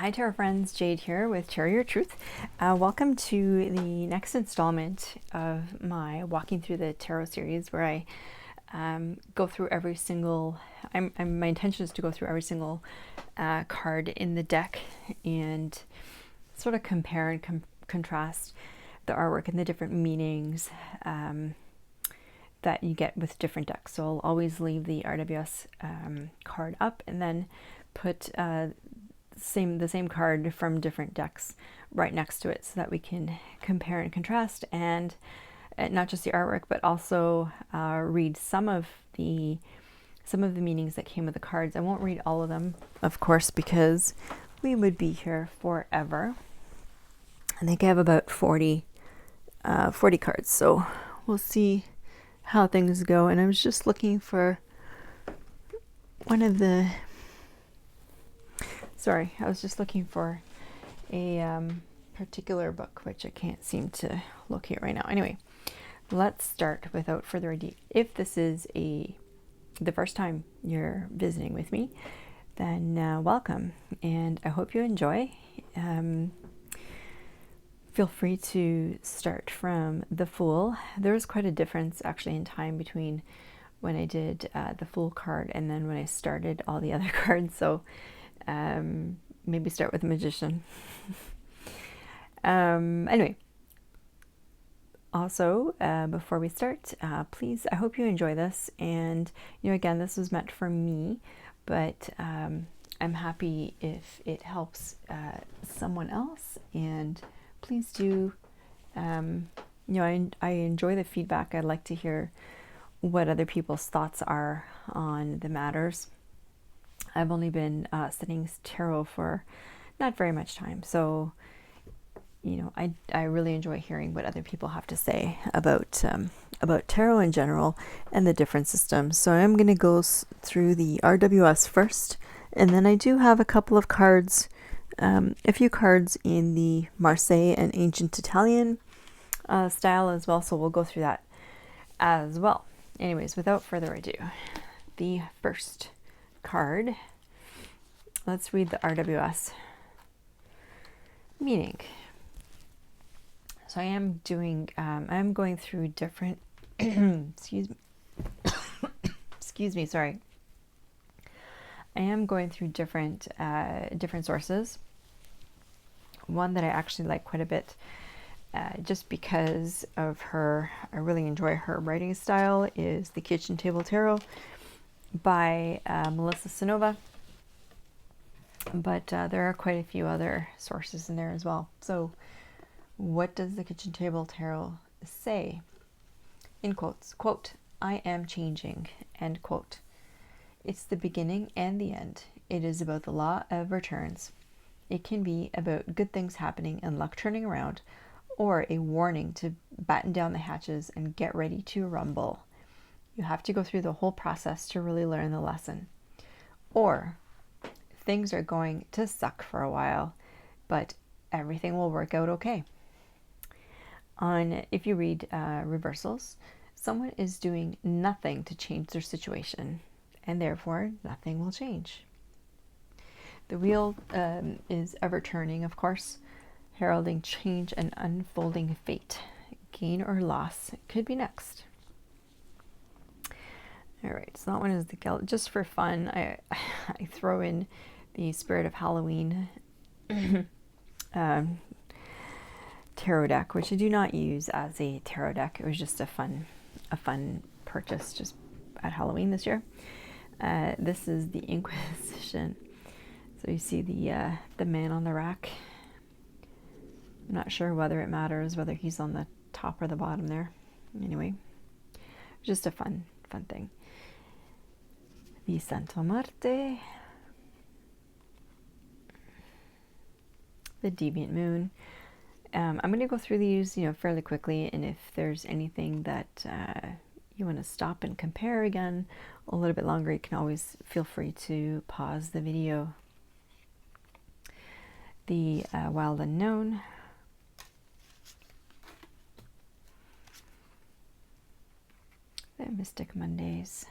Hi Tarot friends, Jade here with Tarot Your Truth. Welcome to the next installment of my Walking Through the Tarot series where I go through every single, my intention is to go through every single card in the deck and sort of compare and contrast the artwork and the different meanings that you get with different decks. So I'll always leave the RWS card up and then put the same card from different decks right next to it so that we can compare and contrast, and not just the artwork but also read some of the meanings that came with the cards. I won't read all of them, of course, because we would be here forever. I think I have about 40 cards, so we'll see how things go. And I was just looking for one of the I was just looking for a particular book, which I can't seem to locate right now. Anyway, let's start without further ado. If this is the first time you're visiting with me, then welcome, and I hope you enjoy. Feel free to start from the Fool. There was quite a difference actually in time between when I did the Fool card and then when I started all the other cards, so maybe start with the Magician. Anyway, also before we start, please, I hope you enjoy this, and again, this was meant for me, but I'm happy if it helps someone else, and please do. I enjoy the feedback. I'd like to hear what other people's thoughts are on the matters. I've only been studying tarot for not very much time, so I really enjoy hearing what other people have to say about tarot in general and the different systems. So I'm going to go through the RWS first, and then I do have a couple of cards, a few cards in the Marseilles and Ancient Italian style as well, so we'll go through that as well. Anyways, without further ado, the first card, let's read the RWS meaning. So I am doing, I'm going through different, excuse me, sorry. I am going through different sources. One that I actually like quite a bit, just because of her, I really enjoy her writing style, is The Kitchen Table Tarot by Melissa Sonova, but there are quite a few other sources in there as well. So what does the Kitchen Table Tarot say? In quotes, quote, "I am changing," end quote. "It's the beginning and the end. It is about the law of returns. It can be about good things happening and luck turning around, or a warning to batten down the hatches and get ready to rumble. You have to go through the whole process to really learn the lesson. Or things are going to suck for a while, but everything will work out okay." If you read reversals, someone is doing nothing to change their situation, and therefore nothing will change. The wheel is ever turning, of course, heralding change and unfolding fate. Gain or loss could be next. All right, so that one is just for fun. I throw in the Spirit of Halloween tarot deck, which I do not use as a tarot deck. It was just a fun purchase just at Halloween this year. This is the Inquisition. So you see the man on the rack. I'm not sure whether it matters whether he's on the top or the bottom there. Anyway, just a fun thing. The Santo Marte, the Deviant Moon. I'm going to go through these, fairly quickly, and if there's anything that you want to stop and compare again a little bit longer, you can always feel free to pause the video. The Wild Unknown, the Mystic Mondays,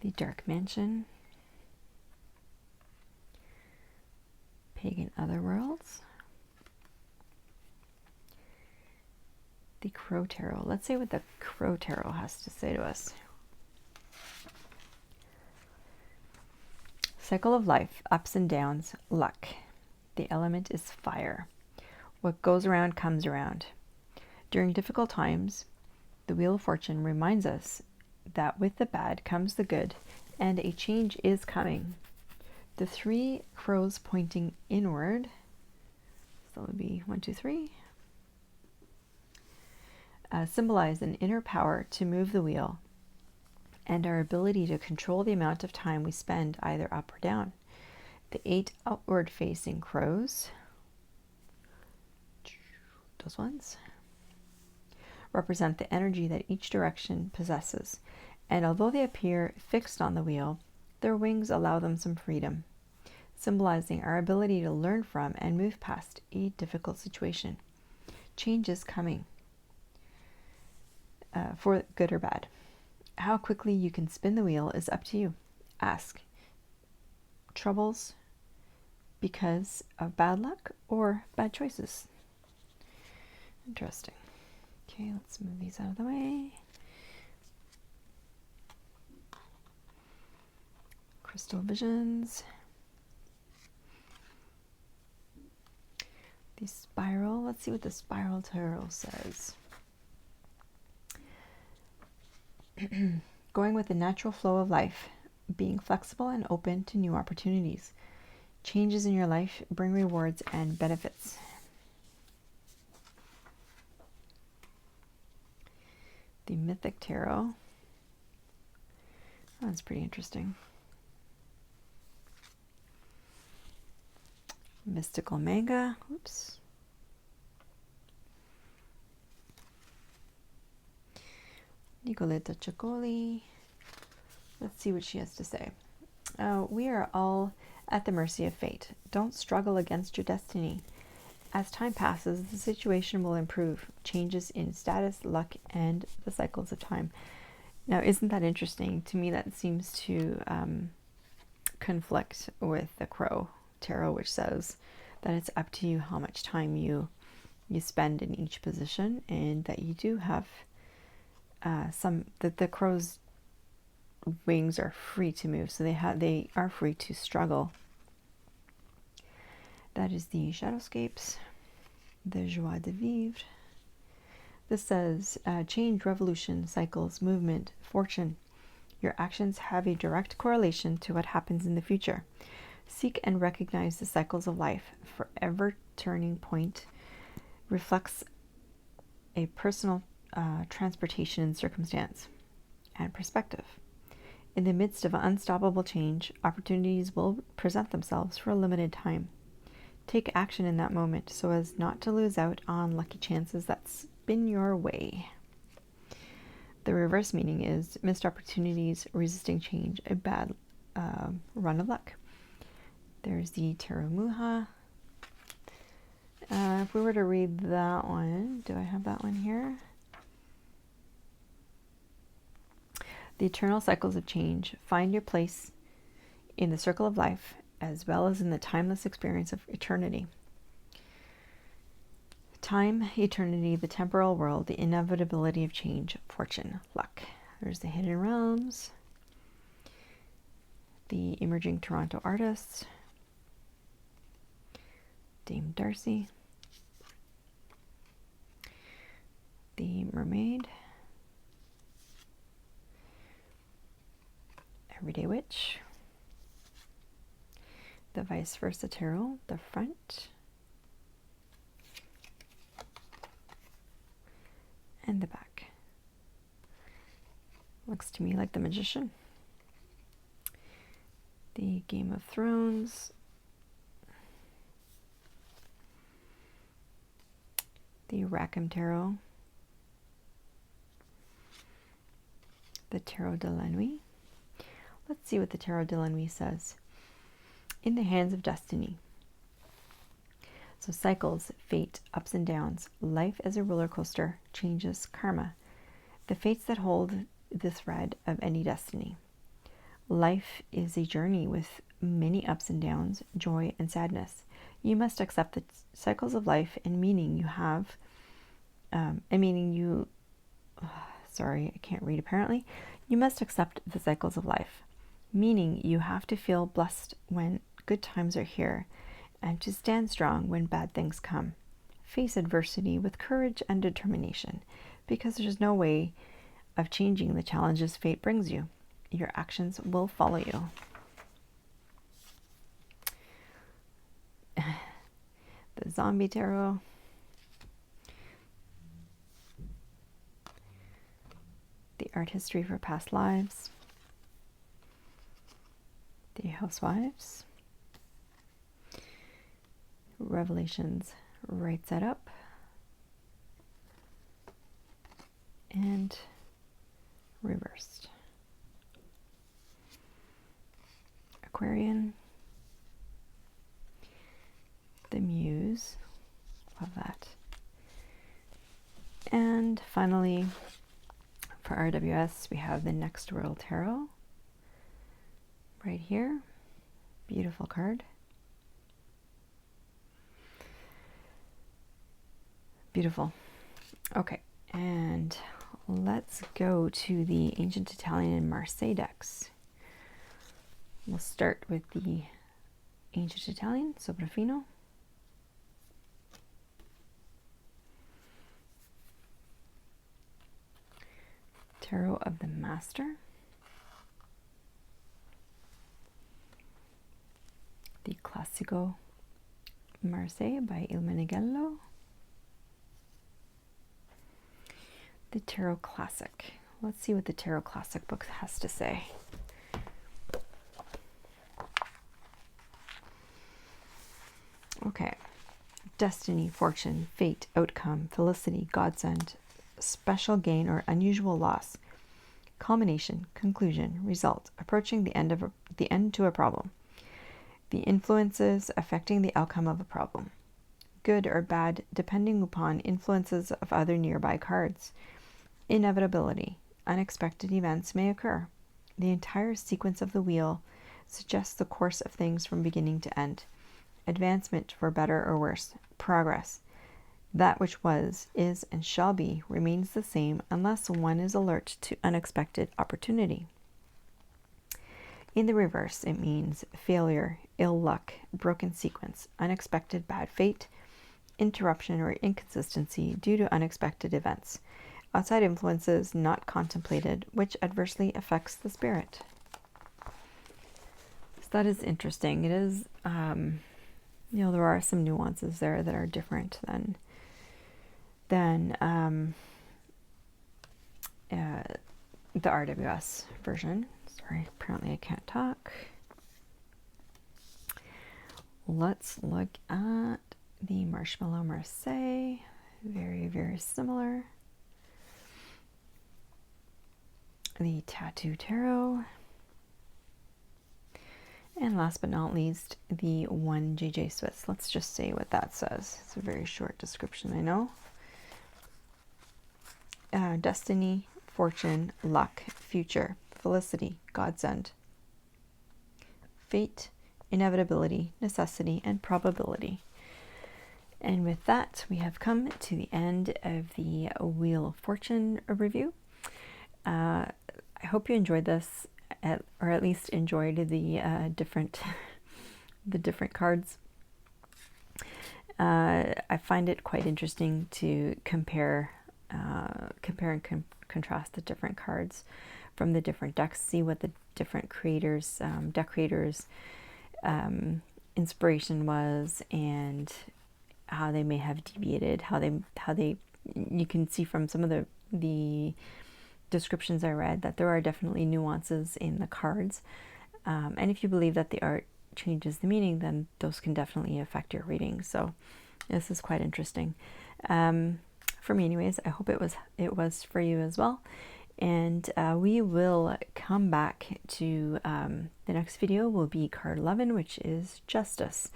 The Dark Mansion, Pagan Otherworlds, the Crow Tarot. Let's see what the Crow Tarot has to say to us. Cycle of life, ups and downs, luck. The element is fire. What goes around comes around. During difficult times, the Wheel of Fortune reminds us that with the bad comes the good, and a change is coming. The three crows pointing inward, so it would be 1, 2, 3, symbolize an inner power to move the wheel and our ability to control the amount of time we spend either up or down. The 8 outward facing crows, those ones, represent the energy that each direction possesses, and although they appear fixed on the wheel, their wings allow them some freedom, symbolizing our ability to learn from and move past a difficult situation. Change is coming, for good or bad. How quickly you can spin the wheel is up to you. Ask, troubles because of bad luck or bad choices? Interesting. Okay, let's move these out of the way. Crystal Visions. The Spiral. Let's see what the Spiral Tarot says. Going with the natural flow of life, being flexible and open to new opportunities. Changes in your life bring rewards and benefits. The Mythic Tarot. Oh, that's pretty interesting. Mystical Manga. Oops. Nicoletta Ciccoli. Let's see what she has to say. We are all at the mercy of fate. Don't struggle against your destiny. As time passes, the situation will improve. Changes in status, luck, and the cycles of time. Now, isn't that interesting? To me, that seems to conflict with the Crow Tarot, which says that it's up to you how much time you spend in each position, and that you do have that the crow's wings are free to move, so they are free to struggle. That is the Shadowscapes, the Joie de Vivre. This says change, revolution, cycles, movement, fortune. Your actions have a direct correlation to what happens in the future. Seek and recognize the cycles of life. For every turning point reflects a personal transportation and circumstance and perspective. In the midst of unstoppable change, opportunities will present themselves for a limited time. Take action in that moment so as not to lose out on lucky chances that spin your way. The reverse meaning is missed opportunities, resisting change, a bad run of luck. There's the Tarot Muha. If we were to read that one, do I have that one here? The eternal cycles of change. Find your place in the circle of life as well as in the timeless experience of eternity. Time, eternity, the temporal world, the inevitability of change, fortune, luck. There's the Hidden Realms, the Emerging Toronto Artists, Dame Darcy, the Mermaid, Everyday Witch, the Vice Versa Tarot, the front, and the back. Looks to me like the Magician, the Game of Thrones, the Rackham Tarot, the Tarot de la Nuit. Let's see what the Tarot de la Nuit says. In the hands of destiny. So cycles, fate, ups and downs, life as a roller coaster, changes, karma, the fates that hold the thread of any destiny. Life is a journey with many ups and downs, joy and sadness. You must accept the cycles of life and meaning you have, sorry, I can't read apparently. You must accept the cycles of life, meaning you have to feel blessed when good times are here and to stand strong when bad things come. Face adversity with courage and determination, because there's no way of changing the challenges fate brings you. Your actions will follow you. The Zombie Tarot. The Art History for Past Lives. The Housewives. Revelations Right Side Up. And Reversed. Aquarian. The Muse. Love that. And finally, for RWS, we have the Next World Tarot. Right here. Beautiful card. Beautiful. Okay, and let's go to the Ancient Italian and Marseille decks. We'll start with the Ancient Italian, Sopraffino. Tarot of the Master. The Classico Marseille by Il Meneghello. The Tarot Classic. Let's see what the Tarot Classic book has to say. Okay. Destiny, fortune, fate, outcome, felicity, godsend, special gain or unusual loss, culmination, conclusion, result, approaching the end to a problem, the influences affecting the outcome of a problem, good or bad depending upon influences of other nearby cards, inevitability, unexpected events may occur. The entire sequence of the wheel suggests the course of things from beginning to end, advancement for better or worse, progress. That which was, is, and shall be remains the same unless one is alert to unexpected opportunity. In the reverse, it means failure, ill luck, broken sequence, unexpected bad fate, interruption or inconsistency due to unexpected events, outside influences not contemplated, which adversely affects the spirit. So that is interesting. It is, there are some nuances there that are different than the RWS version. Sorry, apparently I can't talk. Let's look at the Marshmallow Marseille. Very, very similar. The Tattoo Tarot. And last but not least, the 1 JJ Swiss. Let's just say what that says. It's a very short description, I know. Destiny, fortune, luck, future, felicity, godsend, fate, inevitability, necessity, and probability. And with that, we have come to the end of the Wheel of Fortune review. I hope you enjoyed this, or at least enjoyed the different cards. I find it quite interesting to compare and contrast the different cards from the different decks, see what the different creators, deck creators, inspiration was, and how they may have deviated, how they you can see from some of the descriptions I read that there are definitely nuances in the cards, and if you believe that the art changes the meaning, then those can definitely affect your reading. So this is quite interesting. For me anyways. I hope it was for you as well, and we will come back to the next video will be card 11, which is Justice,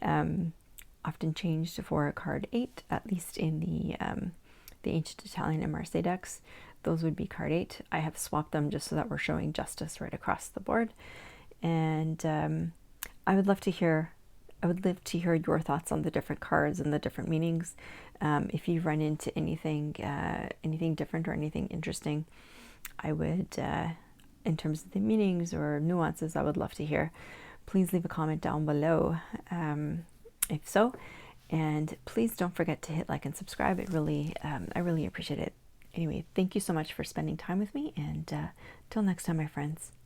often changed for card 8, at least in the Ancient Italian and Marseille decks. those would be card 8. I have swapped them just so that we're showing justice right across the board. And I would love to hear your thoughts on the different cards and the different meanings. If you run into anything different or anything interesting, I would, in terms of the meanings or nuances, I would love to hear. Please leave a comment down below, if so. And please don't forget to hit like and subscribe. I really appreciate it. Anyway, thank you so much for spending time with me, and till next time, my friends.